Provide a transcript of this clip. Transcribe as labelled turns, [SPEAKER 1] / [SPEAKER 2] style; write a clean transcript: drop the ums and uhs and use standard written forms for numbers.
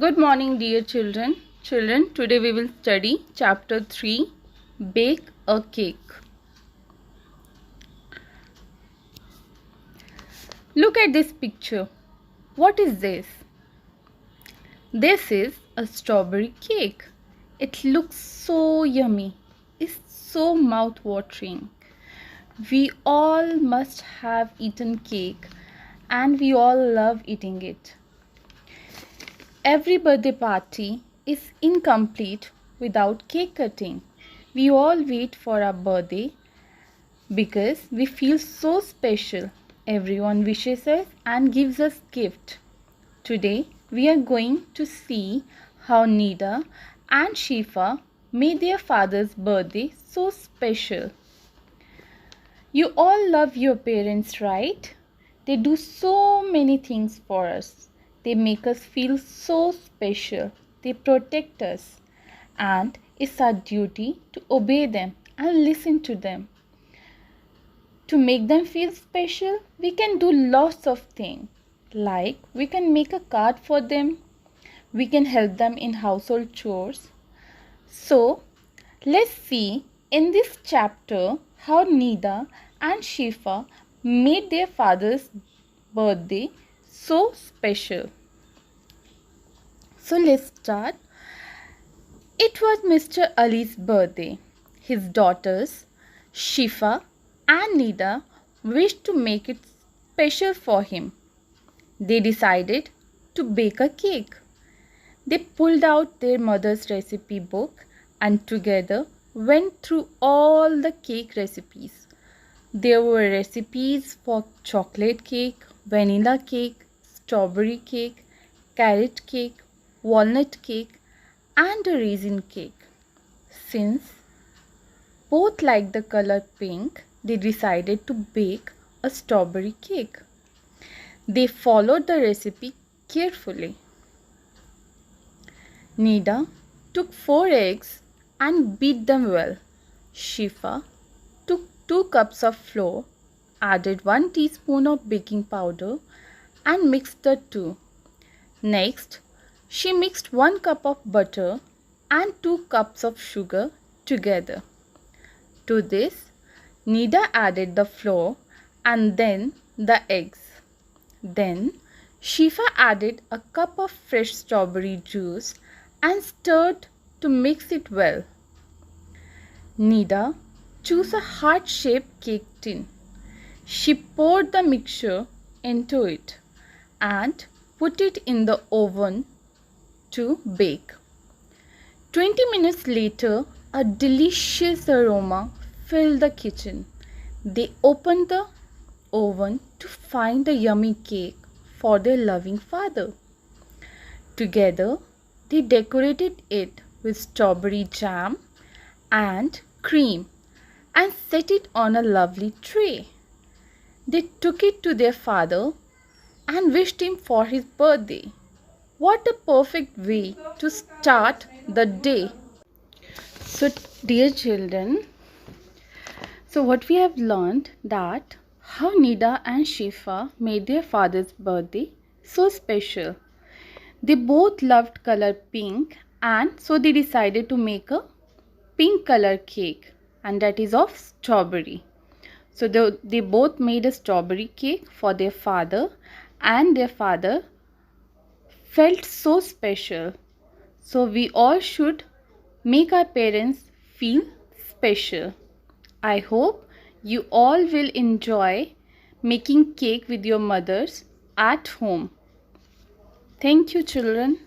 [SPEAKER 1] Good morning, dear children. Children, today we will study chapter 3, Bake a Cake. Look at this picture. What is this? This is a strawberry cake. It looks so yummy. It's so mouth-watering. We all must have eaten cake and we all love eating it. Every birthday party is incomplete without cake cutting. We all wait for our birthday because we feel so special. Everyone wishes us and gives us gift. Today we are going to see how Nida and Shifa made their father's birthday so special. You all love your parents, right? They do so many things for us. They make us feel so special. They protect us. And it's our duty to obey them and listen to them. To make them feel special, we can do lots of things. Like we can make a card for them. We can help them in household chores. So, let's see in this chapter how Nida and Shifa made their father's birthday so special. So let's start. It was Mr. Ali's birthday. His daughters, Shifa and Nida, wished to make it special for him. They decided to bake a cake. They pulled out their mother's recipe book and together went through all the cake recipes. There were recipes for chocolate cake, vanilla cake, strawberry cake, carrot cake, walnut cake and a raisin cake. Since both liked the color pink, they decided to bake a strawberry cake. They followed the recipe carefully. Nida took 4 eggs and beat them well. Shifa took 2 cups of flour, added 1 teaspoon of baking powder and mixed the two. Next, she mixed 1 cup of butter and 2 cups of sugar together. To this, Nida added the flour and then the eggs. Then, Shifa added a cup of fresh strawberry juice and stirred to mix it well. Nida chose a heart-shaped cake tin. She poured the mixture into it and put it in the oven to bake. 20 minutes later, a delicious aroma filled the kitchen. They opened the oven to find the yummy cake for their loving father. Together, they decorated it with strawberry jam and cream and set it on a lovely tray. They took it to their father and wished him for his birthday. What a perfect way to start the day. So, dear children, what we have learned that how Nida and Shifa made their father's birthday so special. They both loved color pink and so they decided to make a pink color cake and that is of strawberry. So they both made a strawberry cake for their father and their father felt so special. So we all should make our parents feel special. I hope you all will enjoy making cake with your mothers at home. Thank you, children.